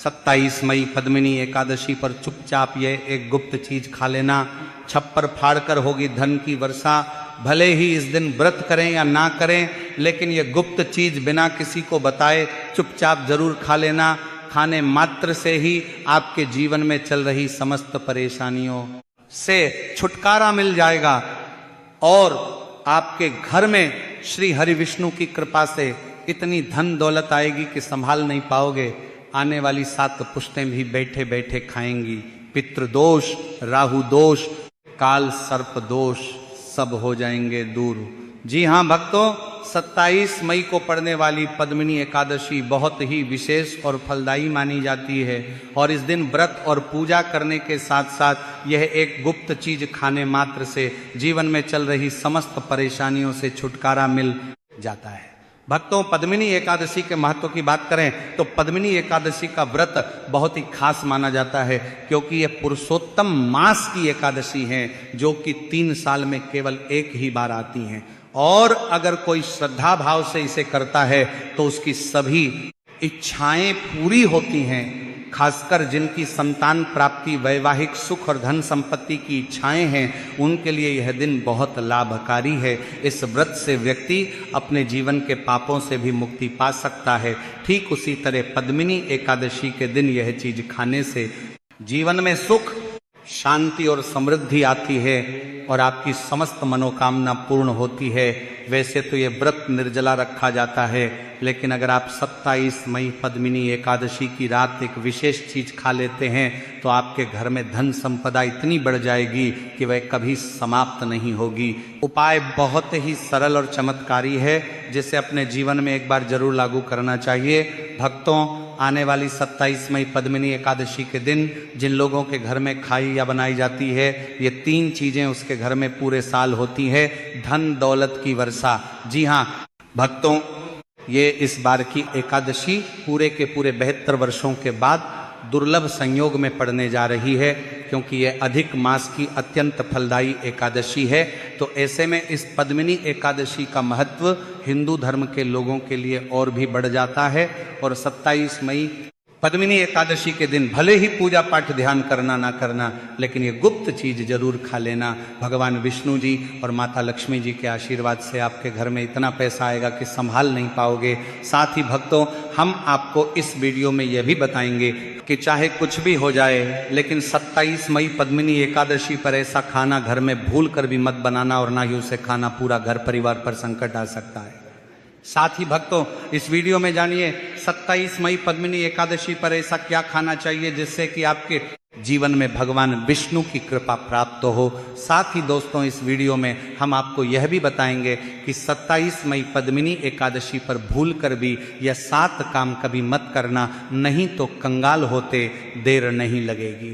27 मई पद्मिनी एकादशी पर चुपचाप ये एक गुप्त चीज खा लेना। छप्पर फाड़कर होगी धन की वर्षा। भले ही इस दिन व्रत करें या ना करें, लेकिन ये गुप्त चीज बिना किसी को बताए चुपचाप जरूर खा लेना। खाने मात्र से ही आपके जीवन में चल रही समस्त परेशानियों से छुटकारा मिल जाएगा और आपके घर में श्री हरि विष्णु की कृपा से इतनी धन दौलत आएगी कि संभाल नहीं पाओगे। आने वाली 7 पुश्तें भी बैठे बैठे खाएंगी। पितृदोष, राहु दोष, काल सर्प दोष सब हो जाएंगे दूर। जी हाँ भक्तों, 27 मई को पड़ने वाली पद्मिनी एकादशी बहुत ही विशेष और फलदायी मानी जाती है और इस दिन व्रत और पूजा करने के साथ साथ यह एक गुप्त चीज खाने मात्र से जीवन में चल रही समस्त परेशानियों से छुटकारा मिल जाता है। भक्तों, पद्मिनी एकादशी के महत्व की बात करें तो पद्मिनी एकादशी का व्रत बहुत ही खास माना जाता है, क्योंकि यह पुरुषोत्तम मास की एकादशी है जो कि 3 साल में केवल एक ही बार आती हैं। और अगर कोई श्रद्धा भाव से इसे करता है तो उसकी सभी इच्छाएं पूरी होती हैं। खासकर जिनकी संतान प्राप्ति, वैवाहिक सुख और धन संपत्ति की इच्छाएं हैं, उनके लिए यह दिन बहुत लाभकारी है। इस व्रत से व्यक्ति अपने जीवन के पापों से भी मुक्ति पा सकता है। ठीक उसी तरह पद्मिनी एकादशी के दिन यह चीज खाने से जीवन में सुख, शांति और समृद्धि आती है और आपकी समस्त मनोकामना पूर्ण होती है। वैसे तो ये व्रत निर्जला रखा जाता है, लेकिन अगर आप 27 मई पद्मिनी एकादशी की रात एक विशेष चीज खा लेते हैं तो आपके घर में धन संपदा इतनी बढ़ जाएगी कि वह कभी समाप्त नहीं होगी। उपाय बहुत ही सरल और चमत्कारी है, जिसे अपने जीवन में एक बार जरूर लागू करना चाहिए। भक्तों, आने वाली 27 मई पद्मिनी एकादशी के दिन जिन लोगों के घर में खाई या बनाई जाती है, ये 3 चीजें उसके घर में पूरे साल होती है। धन दौलत की वर्षा। जी हाँ भक्तों, ये इस बार की एकादशी पूरे के पूरे 72 वर्षों के बाद दुर्लभ संयोग में पड़ने जा रही है, क्योंकि यह अधिक मास की अत्यंत फलदायी एकादशी है। तो ऐसे में इस पद्मिनी एकादशी का महत्व हिंदू धर्म के लोगों के लिए और भी बढ़ जाता है। और 27 मई पद्मिनी एकादशी के दिन भले ही पूजा पाठ ध्यान करना ना करना, लेकिन ये गुप्त चीज जरूर खा लेना। भगवान विष्णु जी और माता लक्ष्मी जी के आशीर्वाद से आपके घर में इतना पैसा आएगा कि संभाल नहीं पाओगे। साथ ही भक्तों, हम आपको इस वीडियो में यह भी बताएंगे कि चाहे कुछ भी हो जाए, लेकिन 27 मई पद्मिनी एकादशी पर ऐसा खाना घर में भूल कर भी मत बनाना और ना ही उसे खाना। पूरा घर परिवार पर संकट आ सकता है। साथ ही भक्तों, इस वीडियो में जानिए 27 मई पद्मिनी एकादशी पर ऐसा क्या खाना चाहिए जिससे कि आपके जीवन में भगवान विष्णु की कृपा प्राप्त हो। साथ ही दोस्तों, इस वीडियो में हम आपको यह भी बताएंगे कि 27 मई पद्मिनी एकादशी पर भूल कर भी यह 7 काम कभी मत करना, नहीं तो कंगाल होते देर नहीं लगेगी।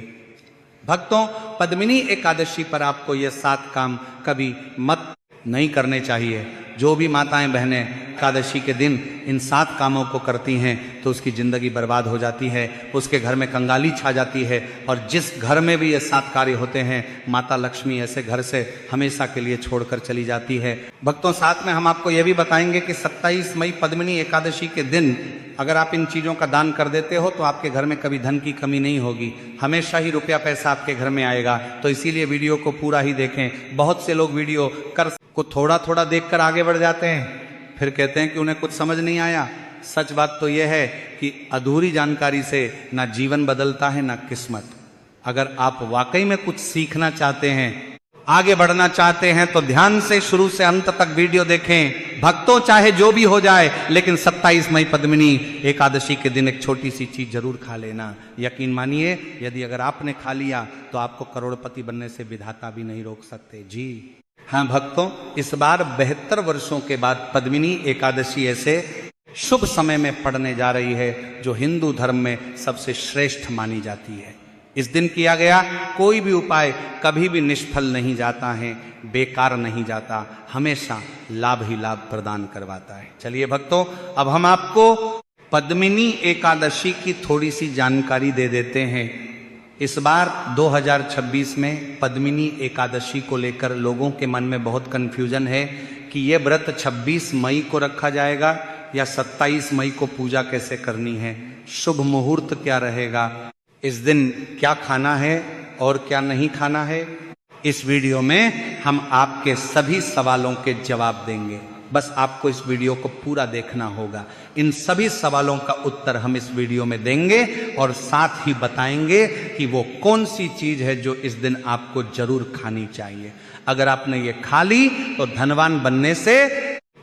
भक्तों, पद्मिनी एकादशी पर आपको यह 7 काम कभी मत नहीं करने चाहिए। जो भी माताएं बहनें एकादशी के दिन इन 7 कामों को करती हैं तो उसकी जिंदगी बर्बाद हो जाती है, उसके घर में कंगाली छा जाती है। और जिस घर में भी ये 7 कार्य होते हैं, माता लक्ष्मी ऐसे घर से हमेशा के लिए छोड़कर चली जाती है। भक्तों, साथ में हम आपको यह भी बताएंगे कि 27 मई पद्मिनी एकादशी के दिन अगर आप इन चीज़ों का दान कर देते हो तो आपके घर में कभी धन की कमी नहीं होगी, हमेशा ही रुपया पैसा आपके घर में आएगा। तो इसीलिए वीडियो को पूरा ही देखें। बहुत से लोग वीडियो को थोड़ा थोड़ा देखकर आगे बढ़ जाते हैं, फिर कहते हैं कि उन्हें कुछ समझ नहीं आया। सच बात तो यह है कि अधूरी जानकारी से ना जीवन बदलता है ना किस्मत। अगर आप वाकई में कुछ सीखना चाहते हैं, आगे बढ़ना चाहते हैं, तो ध्यान से शुरू से अंत तक वीडियो देखें। भक्तों, चाहे जो भी हो जाए, लेकिन 27 मई पद्मिनी एकादशी के दिन एक छोटी सी चीज जरूर खा लेना। यकीन मानिए, यदि अगर आपने खा लिया तो आपको करोड़पति बनने से विधाता भी नहीं रोक सकते। जी हाँ भक्तों, इस बार 72 वर्षों के बाद पद्मिनी एकादशी ऐसे शुभ समय में पड़ने जा रही है जो हिंदू धर्म में सबसे श्रेष्ठ मानी जाती है। इस दिन किया गया कोई भी उपाय कभी भी निष्फल नहीं जाता है, बेकार नहीं जाता, हमेशा लाभ ही लाभ प्रदान करवाता है। चलिए भक्तों, अब हम आपको पद्मिनी एकादशी की थोड़ी सी जानकारी दे देते हैं। इस बार 2026 में पद्मिनी एकादशी को लेकर लोगों के मन में बहुत कन्फ्यूजन है कि ये व्रत 26 मई को रखा जाएगा या 27 मई को पूजा कैसे करनी है। शुभ मुहूर्त क्या रहेगा, इस दिन क्या खाना है और क्या नहीं खाना है, इस वीडियो में हम आपके सभी सवालों के जवाब देंगे। बस आपको इस वीडियो को पूरा देखना होगा। इन सभी सवालों का उत्तर हम इस वीडियो में देंगे और साथ ही बताएंगे कि वो कौन सी चीज है जो इस दिन आपको जरूर खानी चाहिए। अगर आपने ये खा ली तो धनवान बनने से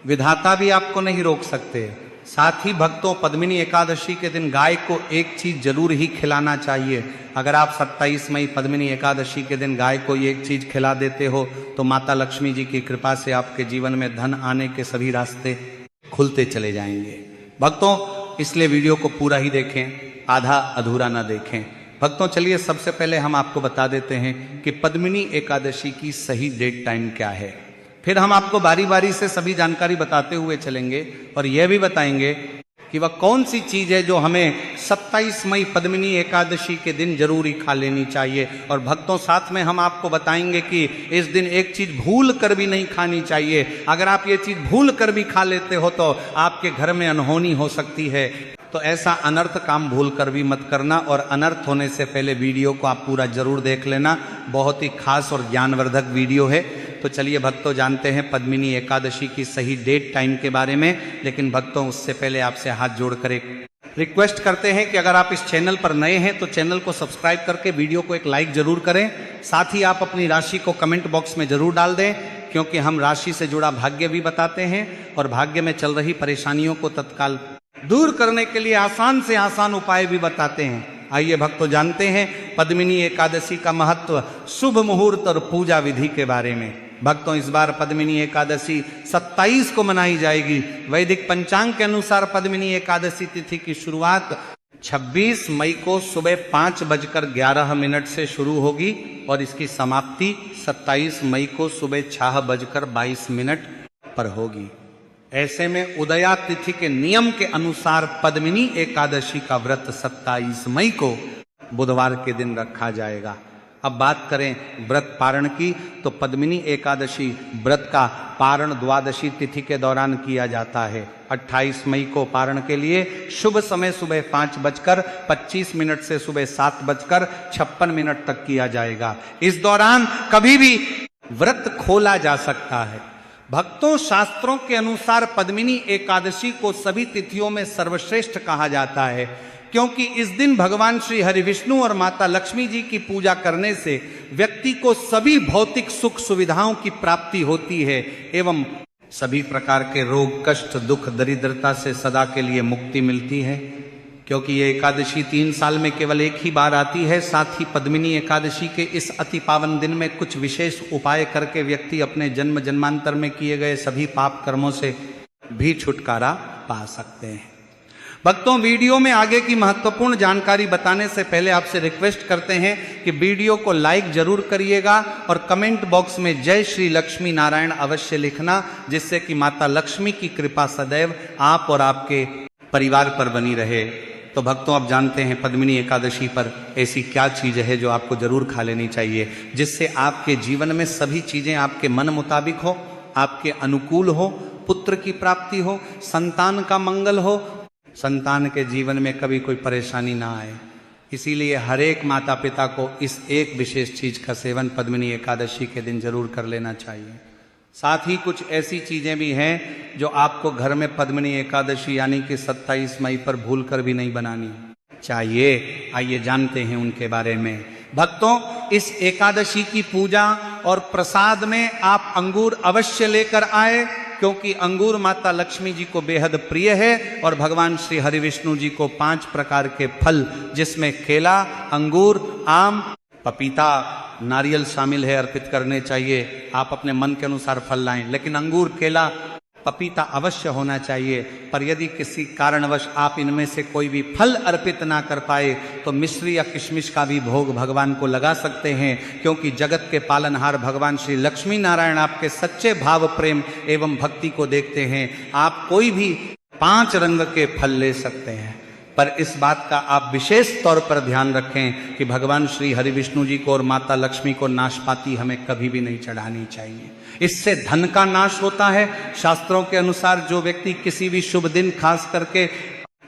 विधाता भी आपको नहीं रोक सकते। साथ ही भक्तों, पद्मिनी एकादशी के दिन गाय को एक चीज जरूर ही खिलाना चाहिए। अगर आप 27 मई पद्मिनी एकादशी के दिन गाय को एक चीज खिला देते हो तो माता लक्ष्मी जी की कृपा से आपके जीवन में धन आने के सभी रास्ते खुलते चले जाएंगे। भक्तों, इसलिए वीडियो को पूरा ही देखें, आधा अधूरा ना देखें। भक्तों, चलिए सबसे पहले हम आपको बता देते हैं कि पद्मिनी एकादशी की सही डेट टाइम क्या है। फिर हम आपको बारी बारी से सभी जानकारी बताते हुए चलेंगे और यह भी बताएंगे कि वह कौन सी चीज है जो हमें 27 मई पद्मिनी एकादशी के दिन जरूर ही खा लेनी चाहिए। और भक्तों, साथ में हम आपको बताएंगे कि इस दिन एक चीज भूल कर भी नहीं खानी चाहिए। अगर आप ये चीज भूल कर भी खा लेते हो तो आपके घर में अनहोनी हो सकती है। तो ऐसा अनर्थ काम भूल कर भी मत करना और अनर्थ होने से पहले वीडियो को आप पूरा जरूर देख लेना। बहुत ही खास और ज्ञानवर्धक वीडियो है। तो चलिए भक्तों, जानते हैं पद्मिनी एकादशी की सही डेट टाइम के बारे में। लेकिन भक्तों, उससे पहले आपसे हाथ जोड़कर एक रिक्वेस्ट करते हैं कि अगर आप इस चैनल पर नए हैं तो चैनल को सब्सक्राइब करके वीडियो को एक लाइक जरूर करें। साथ ही आप अपनी राशि को कमेंट बॉक्स में जरूर डाल दें, क्योंकि हम राशि से जुड़ा भाग्य भी बताते हैं और भाग्य में चल रही परेशानियों को तत्काल दूर करने के लिए आसान से आसान उपाय भी बताते हैं। आइए भक्तों, जानते हैं पद्मिनी एकादशी का महत्व, शुभ मुहूर्त और पूजा विधि के बारे में। भक्तों, इस बार पद्मिनी एकादशी 27 को मनाई जाएगी। वैदिक पंचांग के अनुसार पद्मिनी एकादशी तिथि की शुरुआत 26 मई को सुबह 5:11 से शुरू होगी और इसकी समाप्ति 27 मई को सुबह 6:22 पर होगी। ऐसे में उदया तिथि के नियम के अनुसार पद्मिनी एकादशी का व्रत 27 मई को बुधवार के दिन रखा जाएगा। अब बात करें व्रत पारण की, तो पद्मिनी एकादशी व्रत का पारण द्वादशी तिथि के दौरान किया जाता है। 28 मई को पारण के लिए शुभ समय सुबह 5:25 से सुबह 7:56 तक किया जाएगा। इस दौरान कभी भी व्रत खोला जा सकता है। भक्तों, शास्त्रों के अनुसार पद्मिनी एकादशी को सभी तिथियों में सर्वश्रेष्ठ कहा जाता है, क्योंकि इस दिन भगवान श्री हरिविष्णु और माता लक्ष्मी जी की पूजा करने से व्यक्ति को सभी भौतिक सुख सुविधाओं की प्राप्ति होती है एवं सभी प्रकार के रोग, कष्ट, दुख, दरिद्रता से सदा के लिए मुक्ति मिलती है। क्योंकि ये एकादशी 3 साल में केवल एक ही बार आती है। साथ ही पद्मिनी एकादशी के इस अति पावन दिन में कुछ विशेष उपाय करके व्यक्ति अपने जन्म जन्मांतर में किए गए सभी पाप कर्मों से भी छुटकारा पा सकते हैं। भक्तों, वीडियो में आगे की महत्वपूर्ण जानकारी बताने से पहले आपसे रिक्वेस्ट करते हैं कि वीडियो को लाइक जरूर करिएगा और कमेंट बॉक्स में जय श्री लक्ष्मी नारायण अवश्य लिखना, जिससे कि माता लक्ष्मी की कृपा सदैव आप और आपके परिवार पर बनी रहे। तो भक्तों, अब जानते हैं पद्मिनी एकादशी पर ऐसी क्या चीज़ है जो आपको जरूर खा लेनी चाहिए, जिससे आपके जीवन में सभी चीज़ें आपके मन मुताबिक हो, आपके अनुकूल हो, पुत्र की प्राप्ति हो, संतान का मंगल हो, संतान के जीवन में कभी कोई परेशानी ना आए। इसीलिए हर एक माता पिता को इस एक विशेष चीज का सेवन पद्मिनी एकादशी के दिन जरूर कर लेना चाहिए। साथ ही कुछ ऐसी चीजें भी हैं जो आपको घर में पद्मिनी एकादशी यानी कि 27 मई पर भूल कर भी नहीं बनानी चाहिए। आइए जानते हैं उनके बारे में। भक्तों, इस एकादशी की पूजा और प्रसाद में आप अंगूर अवश्य लेकर आए, क्योंकि अंगूर माता लक्ष्मी जी को बेहद प्रिय है और भगवान श्री हरिविष्णु जी को 5 प्रकार के फल, जिसमें केला, अंगूर, आम, पपीता, नारियल शामिल है, अर्पित करने चाहिए। आप अपने मन के अनुसार फल लाएं, लेकिन अंगूर, केला, पपीता अवश्य होना चाहिए। पर यदि किसी कारणवश आप इनमें से कोई भी फल अर्पित ना कर पाए तो मिश्री या किशमिश का भी भोग भगवान को लगा सकते हैं, क्योंकि जगत के पालनहार भगवान श्री लक्ष्मी नारायण आपके सच्चे भाव, प्रेम एवं भक्ति को देखते हैं। आप कोई भी 5 रंग के फल ले सकते हैं, पर इस बात का आप विशेष तौर पर ध्यान रखें कि भगवान श्री हरिविष्णु जी को और माता लक्ष्मी को नाशपाती हमें कभी भी नहीं चढ़ानी चाहिए। इससे धन का नाश होता है। शास्त्रों के अनुसार जो व्यक्ति किसी भी शुभ दिन खास करके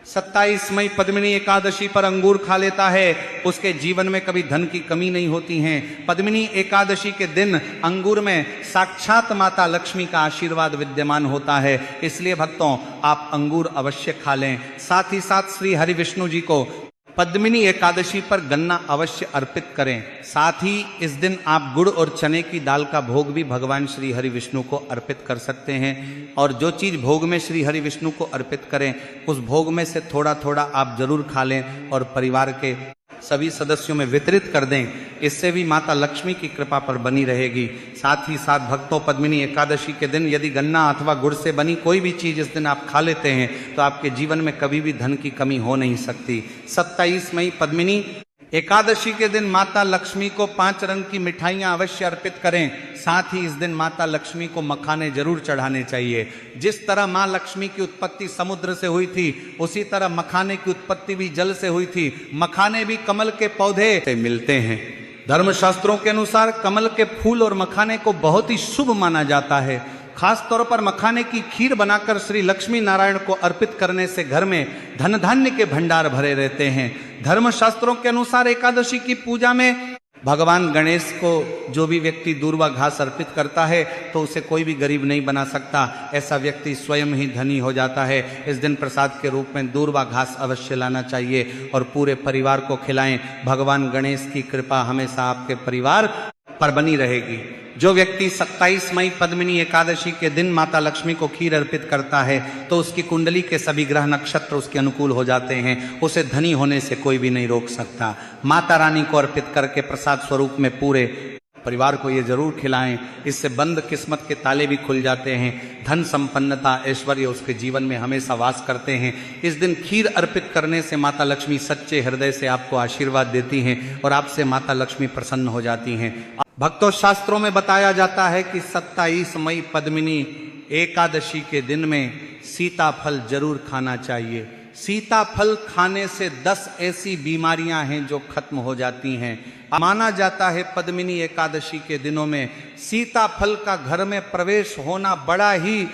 27 मई पद्मिनी एकादशी पर अंगूर खा लेता है, उसके जीवन में कभी धन की कमी नहीं होती है। पद्मिनी एकादशी के दिन अंगूर में साक्षात माता लक्ष्मी का आशीर्वाद विद्यमान होता है। इसलिए भक्तों, आप अंगूर अवश्य खा लें। साथ ही साथ श्री हरि विष्णु जी को पद्मिनी एकादशी पर गन्ना अवश्य अर्पित करें। साथ ही इस दिन आप गुड़ और चने की दाल का भोग भी भगवान श्री हरि विष्णु को अर्पित कर सकते हैं। और जो चीज़ भोग में श्री हरि विष्णु को अर्पित करें, उस भोग में से थोड़ा थोड़ा आप जरूर खा लें और परिवार के सभी सदस्यों में वितरित कर दें। इससे भी माता लक्ष्मी की कृपा पर बनी रहेगी। साथ ही साथ भक्तों, पद्मिनी एकादशी के दिन यदि गन्ना अथवा गुड़ से बनी कोई भी चीज़ इस दिन आप खा लेते हैं तो आपके जीवन में कभी भी धन की कमी हो नहीं सकती। 27 मई पद्मिनी एकादशी के दिन माता लक्ष्मी को 5 रंग की मिठाइयाँ अवश्य अर्पित करें। साथ ही इस दिन माता लक्ष्मी को मखाने जरूर चढ़ाने चाहिए। जिस तरह माँ लक्ष्मी की उत्पत्ति समुद्र से हुई थी, उसी तरह मखाने की उत्पत्ति भी जल से हुई थी। मखाने भी कमल के पौधे से मिलते हैं। धर्मशास्त्रों के अनुसार कमल के फूल और मखाने को बहुत ही शुभ माना जाता है। खास तौर पर मखाने की खीर बनाकर श्री लक्ष्मी नारायण को अर्पित करने से घर में धन धान्य के भंडार भरे रहते हैं। धर्मशास्त्रों के अनुसार एकादशी की पूजा में भगवान गणेश को जो भी व्यक्ति दूर्वा घास अर्पित करता है तो उसे कोई भी गरीब नहीं बना सकता। ऐसा व्यक्ति स्वयं ही धनी हो जाता है। इस दिन प्रसाद के रूप में दूर्वा घास अवश्य लाना चाहिए और पूरे परिवार को खिलाएं। भगवान गणेश की कृपा हमेशा आपके परिवार पर बनी रहेगी। जो व्यक्ति 27 मई पद्मिनी एकादशी के दिन माता लक्ष्मी को खीर अर्पित करता है तो उसकी कुंडली के सभी ग्रह नक्षत्र उसके अनुकूल हो जाते हैं। उसे धनी होने से कोई भी नहीं रोक सकता। माता रानी को अर्पित करके प्रसाद स्वरूप में पूरे परिवार को ये जरूर खिलाएं। इससे बंद किस्मत के ताले भी खुल जाते हैं। धन संपन्नता ऐश्वर्य उसके जीवन में हमेशा वास करते हैं। इस दिन खीर अर्पित करने से माता लक्ष्मी सच्चे हृदय से आपको आशीर्वाद देती हैं और आपसे माता लक्ष्मी प्रसन्न हो जाती हैं। भक्तों, शास्त्रों में बताया जाता है कि 27 मई पद्मिनी एकादशी के दिन में सीताफल जरूर खाना चाहिए। सीताफल खाने से 10 ऐसी बीमारियां हैं जो खत्म हो जाती हैं। माना जाता है पद्मिनी एकादशी के दिनों में सीताफल का घर में प्रवेश होना बड़ा ही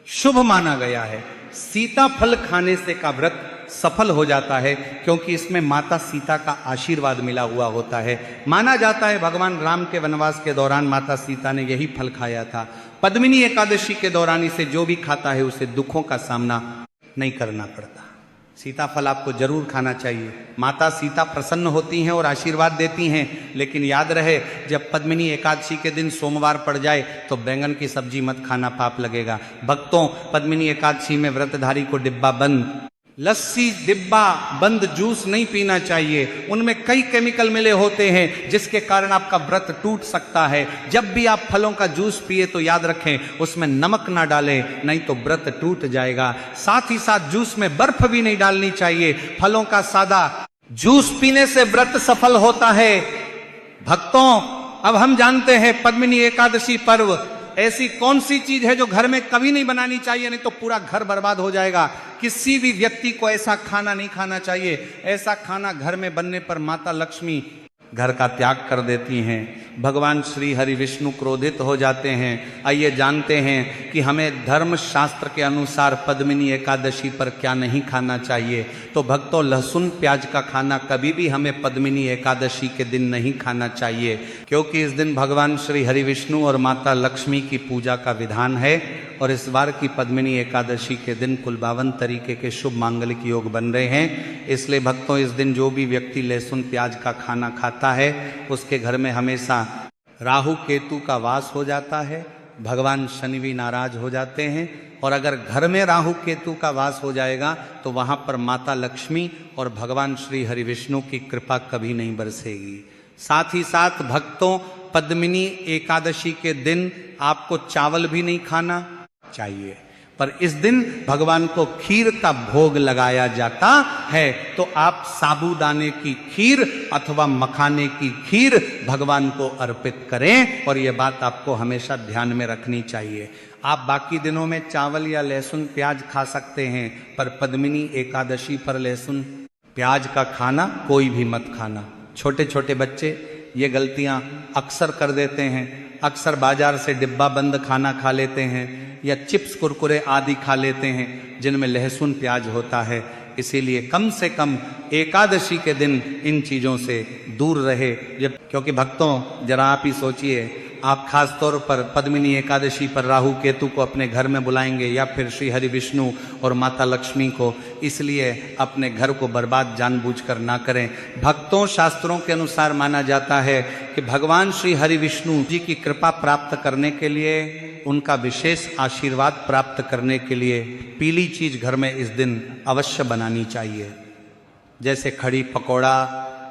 शुभ माना गया है। सीताफल खाने से का व्रत सफल हो जाता है क्योंकि इसमें माता सीता का आशीर्वाद मिला हुआ होता है। माना जाता है भगवान राम के वनवास के दौरान माता सीता ने यही फल खाया था। पद्मिनी एकादशी के दौरान इसे जो भी खाता है उसे दुखों का सामना नहीं करना पड़ता। सीताफल आपको जरूर खाना चाहिए। माता सीता प्रसन्न होती हैं और आशीर्वाद देती हैं। लेकिन याद रहे, जब पद्मिनी एकादशी के दिन सोमवार पड़ जाए तो बैंगन की सब्जी मत खाना, पाप लगेगा। भक्तों, पद्मिनी एकादशी में व्रतधारी को डिब्बा बंद लस्सी, डिब्बा बंद जूस नहीं पीना चाहिए। उनमें कई केमिकल मिले होते हैं जिसके कारण आपका व्रत टूट सकता है। जब भी आप फलों का जूस पिए तो याद रखें उसमें नमक ना डालें, नहीं तो व्रत टूट जाएगा। साथ ही साथ जूस में बर्फ भी नहीं डालनी चाहिए। फलों का सादा जूस पीने से व्रत सफल होता है। भक्तों, अब हम जानते हैं पद्मिनी एकादशी पर्व ऐसी कौन सी चीज है जो घर में कभी नहीं बनानी चाहिए, नहीं तो पूरा घर बर्बाद हो जाएगा। किसी भी व्यक्ति को ऐसा खाना नहीं खाना चाहिए। ऐसा खाना घर में बनने पर माता लक्ष्मी घर का त्याग कर देती हैं। भगवान श्री हरि विष्णु क्रोधित हो जाते हैं। आइए जानते हैं कि हमें धर्म शास्त्र के अनुसार पद्मिनी एकादशी पर क्या नहीं खाना चाहिए। तो भक्तों, लहसुन प्याज का खाना कभी भी हमें पद्मिनी एकादशी के दिन नहीं खाना चाहिए क्योंकि इस दिन भगवान श्री हरि विष्णु और माता लक्ष्मी की पूजा का विधान है। और इस बार की पद्मिनी एकादशी के दिन कुल 52 तरीके के शुभ मांगलिक योग बन रहे हैं। इसलिए भक्तों, इस दिन जो भी व्यक्ति लहसुन प्याज का खाना खाता है उसके घर में हमेशा राहु केतु का वास हो जाता है। भगवान शनि भी नाराज हो जाते हैं। और अगर घर में राहु केतु का वास हो जाएगा तो वहां पर माता लक्ष्मी और भगवान श्री हरि विष्णु की कृपा कभी नहीं बरसेगी। साथ ही साथ भक्तों, पद्मिनी एकादशी के दिन आपको चावल भी नहीं खाना चाहिए, पर इस दिन भगवान को खीर का भोग लगाया जाता है। तो आप साबूदाने की खीर अथवा मखाने की खीर भगवान को अर्पित करें और ये बात आपको हमेशा ध्यान में रखनी चाहिए। आप बाकी दिनों में चावल या लहसुन प्याज खा सकते हैं, पर पद्मिनी एकादशी पर लहसुन प्याज का खाना कोई भी मत खाना। छोटे छोटे बच्चे ये गलतियां अक्सर कर देते हैं। अक्सर बाजार से डिब्बा बंद खाना खा लेते हैं या चिप्स कुरकुरे आदि खा लेते हैं जिनमें लहसुन प्याज होता है। इसीलिए कम से कम एकादशी के दिन इन चीज़ों से दूर रहे। जब क्योंकि भक्तों जरा आप ही सोचिए, आप खास तौर पर पद्मिनी एकादशी पर राहु केतु को अपने घर में बुलाएंगे या फिर श्री हरि विष्णु और माता लक्ष्मी को, इसलिए अपने घर को बर्बाद जानबूझकर ना करें। भक्तों, शास्त्रों के अनुसार माना जाता है कि भगवान श्री हरि विष्णु जी की कृपा प्राप्त करने के लिए, उनका विशेष आशीर्वाद प्राप्त करने के लिए पीली चीज घर में इस दिन अवश्य बनानी चाहिए, जैसे खड़ी पकौड़ा,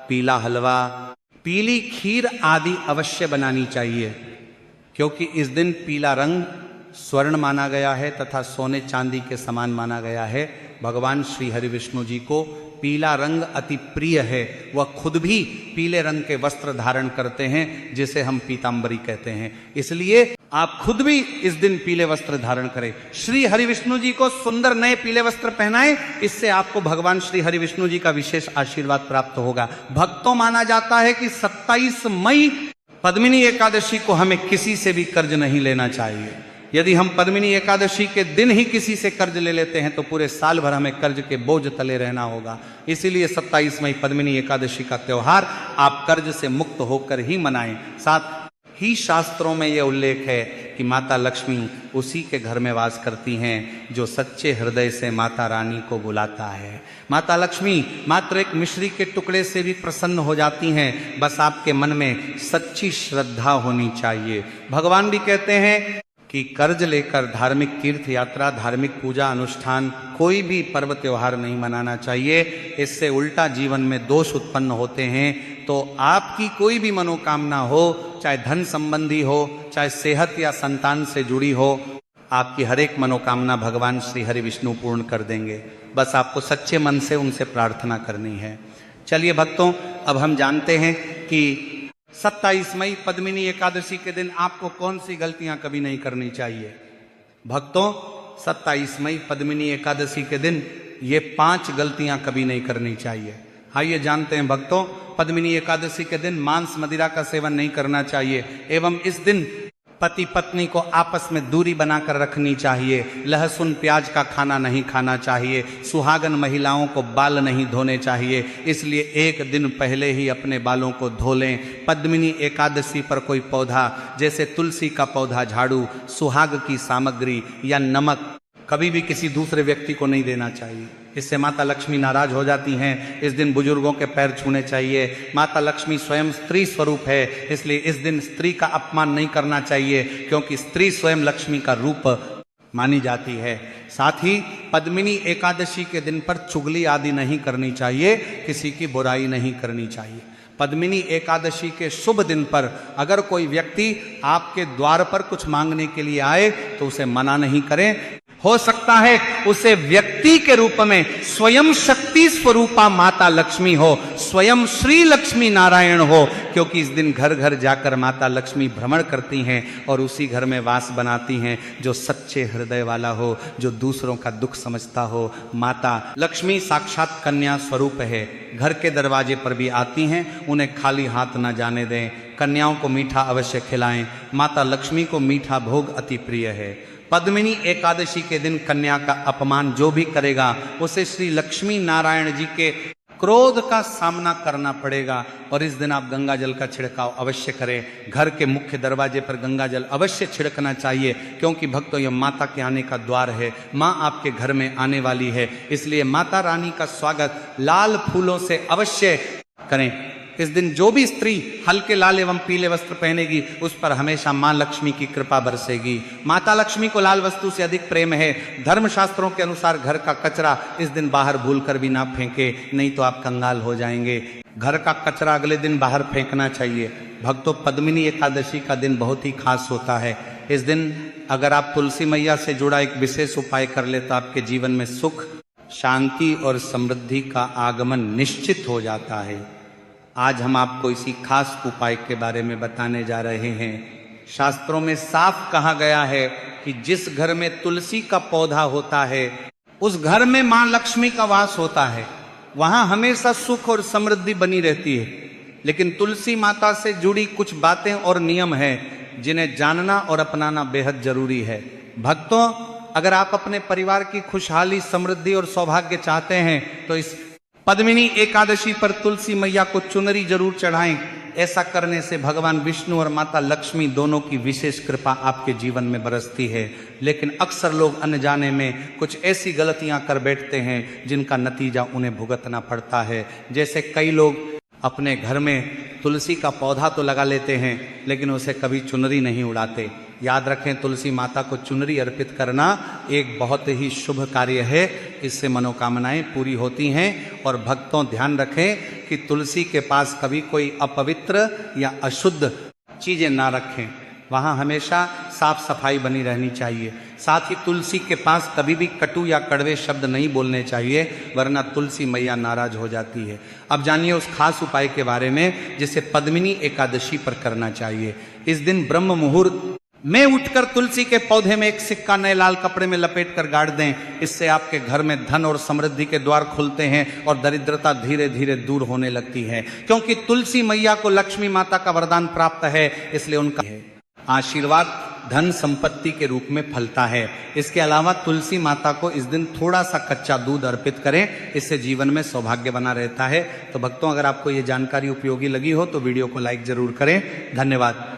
पीला हलवा, पीली खीर आदि अवश्य बनानी चाहिए, क्योंकि इस दिन पीला रंग स्वर्ण माना गया है तथा सोने चांदी के समान माना गया है। भगवान श्री हरि विष्णु जी को पीला रंग अति प्रिय है। वह खुद भी पीले रंग के वस्त्र धारण करते हैं, जिसे हम पीतांबरी कहते हैं। इसलिए आप खुद भी इस दिन पीले वस्त्र धारण करें। श्री हरि विष्णु जी को सुंदर नए पीले वस्त्र पहनाएं, इससे आपको भगवान श्री हरि विष्णु जी का विशेष आशीर्वाद प्राप्त होगा। भक्तों, माना जाता है कि 27 मई पद्मिनी एकादशी को हमें किसी से भी कर्ज नहीं लेना चाहिए। यदि हम पद्मिनी एकादशी के दिन ही किसी से कर्ज ले लेते हैं तो पूरे साल भर हमें कर्ज के बोझ तले रहना होगा। इसीलिए 27 मई पद्मिनी एकादशी का त्योहार आप कर्ज से मुक्त होकर ही मनाएं। साथ ही शास्त्रों में यह उल्लेख है कि माता लक्ष्मी उसी के घर में वास करती हैं जो सच्चे हृदय से माता रानी को बुलाता है। माता लक्ष्मी मात्र एक मिश्री के टुकड़े से भी प्रसन्न हो जाती हैं, बस आपके मन में सच्ची श्रद्धा होनी चाहिए। भगवान भी कहते हैं कि कर्ज लेकर धार्मिक तीर्थ यात्रा, धार्मिक पूजा अनुष्ठान, कोई भी पर्व त्योहार नहीं मनाना चाहिए। इससे उल्टा जीवन में दोष उत्पन्न होते हैं। तो आपकी कोई भी मनोकामना हो, चाहे धन संबंधी हो, चाहे सेहत या संतान से जुड़ी हो, आपकी हर एक मनोकामना भगवान श्री हरि विष्णु पूर्ण कर देंगे। बस आपको सच्चे मन से उनसे प्रार्थना करनी है। चलिए भक्तों, अब हम जानते हैं कि 27 मई पद्मिनी एकादशी के दिन आपको कौन सी गलतियां कभी नहीं करनी चाहिए। भक्तों, 27 मई पद्मिनी एकादशी के दिन ये 5 गलतियां कभी नहीं करनी चाहिए। आइए जानते हैं भक्तों, पद्मिनी एकादशी के दिन मांस मदिरा का सेवन नहीं करना चाहिए एवं इस दिन पति पत्नी को आपस में दूरी बनाकर रखनी चाहिए। लहसुन प्याज का खाना नहीं खाना चाहिए। सुहागन महिलाओं को बाल नहीं धोने चाहिए, इसलिए एक दिन पहले ही अपने बालों को धो लें। पद्मिनी एकादशी पर कोई पौधा जैसे तुलसी का पौधा, झाड़ू, सुहाग की सामग्री या नमक कभी भी किसी दूसरे व्यक्ति को नहीं देना चाहिए। इससे माता लक्ष्मी नाराज हो जाती हैं। इस दिन बुजुर्गों के पैर छूने चाहिए। माता लक्ष्मी स्वयं स्त्री स्वरूप है, इसलिए इस दिन स्त्री का अपमान नहीं करना चाहिए, क्योंकि स्त्री स्वयं लक्ष्मी का रूप मानी जाती है। साथ ही पद्मिनी एकादशी के दिन पर चुगली आदि नहीं करनी चाहिए, किसी की बुराई नहीं करनी चाहिए। पद्मिनी एकादशी के शुभ दिन पर अगर कोई व्यक्ति आपके द्वार पर कुछ मांगने के लिए आए तो उसे मना नहीं करें। हो सकता है उसे व्यक्ति के रूप में स्वयं शक्ति स्वरूपा माता लक्ष्मी हो, स्वयं श्री लक्ष्मी नारायण हो, क्योंकि इस दिन घर घर जाकर माता लक्ष्मी भ्रमण करती हैं और उसी घर में वास बनाती हैं जो सच्चे हृदय वाला हो, जो दूसरों का दुख समझता हो। माता लक्ष्मी साक्षात कन्या स्वरूप है, घर के दरवाजे पर भी आती हैं, उन्हें खाली हाथ न जाने दें। कन्याओं को मीठा अवश्य खिलाएं। माता लक्ष्मी को मीठा भोग अति प्रिय है। पद्मिनी एकादशी के दिन कन्या का अपमान जो भी करेगा उसे श्री लक्ष्मी नारायण जी के क्रोध का सामना करना पड़ेगा। और इस दिन आप गंगा जल का छिड़काव अवश्य करें। घर के मुख्य दरवाजे पर गंगा जल अवश्य छिड़कना चाहिए, क्योंकि भक्तों यह माता के आने का द्वार है। माँ आपके घर में आने वाली है, इसलिए माता रानी का स्वागत लाल फूलों से अवश्य करें। इस दिन जो भी स्त्री हल्के लाल एवं पीले वस्त्र पहनेगी उस पर हमेशा मां लक्ष्मी की कृपा बरसेगी। माता लक्ष्मी को लाल वस्तु से अधिक प्रेम है। धर्मशास्त्रों के अनुसार घर का कचरा इस दिन बाहर भूलकर भी ना फेंके, नहीं तो आप कंगाल हो जाएंगे। घर का कचरा अगले दिन बाहर फेंकना चाहिए। भक्तों, पद्मिनी एकादशी का दिन बहुत ही खास होता है। इस दिन अगर आप तुलसी मैया से जुड़ा एक विशेष उपाय कर ले तो आपके जीवन में सुख, शांति और समृद्धि का आगमन निश्चित हो जाता है। आज हम आपको इसी खास उपाय के बारे में बताने जा रहे हैं। शास्त्रों में साफ कहा गया है कि जिस घर में तुलसी का पौधा होता है उस घर में मां लक्ष्मी का वास होता है, वहां हमेशा सुख और समृद्धि बनी रहती है। लेकिन तुलसी माता से जुड़ी कुछ बातें और नियम हैं जिन्हें जानना और अपनाना बेहद जरूरी है। भक्तों, अगर आप अपने परिवार की खुशहाली, समृद्धि और सौभाग्य चाहते हैं तो इस पद्मिनी एकादशी पर तुलसी मैया को चुनरी जरूर चढ़ाएं। ऐसा करने से भगवान विष्णु और माता लक्ष्मी दोनों की विशेष कृपा आपके जीवन में बरसती है। लेकिन अक्सर लोग अनजाने में कुछ ऐसी गलतियां कर बैठते हैं जिनका नतीजा उन्हें भुगतना पड़ता है। जैसे कई लोग अपने घर में तुलसी का पौधा तो लगा लेते हैं लेकिन उसे कभी चुनरी नहीं उड़ाते। याद रखें, तुलसी माता को चुनरी अर्पित करना एक बहुत ही शुभ कार्य है। इससे मनोकामनाएं पूरी होती हैं। और भक्तों ध्यान रखें कि तुलसी के पास कभी कोई अपवित्र या अशुद्ध चीजें ना रखें। वहाँ हमेशा साफ सफाई बनी रहनी चाहिए। साथ ही तुलसी के पास कभी भी कटु या कड़वे शब्द नहीं बोलने चाहिए, वरना तुलसी मैया नाराज हो जाती है। अब जानिए उस खास उपाय के बारे में जिसे पद्मिनी एकादशी पर करना चाहिए। इस दिन ब्रह्म मुहूर्त में उठकर तुलसी के पौधे में एक सिक्का नए लाल कपड़े में लपेट कर गाड़ दें। इससे आपके घर में धन और समृद्धि के द्वार खुलते हैं और दरिद्रता धीरे धीरे दूर होने लगती है। क्योंकि तुलसी मैया को लक्ष्मी माता का वरदान प्राप्त है, इसलिए उनका आशीर्वाद धन संपत्ति के रूप में फलता है। इसके अलावा तुलसी माता को इस दिन थोड़ा सा कच्चा दूध अर्पित करें, इससे जीवन में सौभाग्य बना रहता है। तो भक्तों, अगर आपको ये जानकारी उपयोगी लगी हो तो वीडियो को लाइक जरूर करें। धन्यवाद।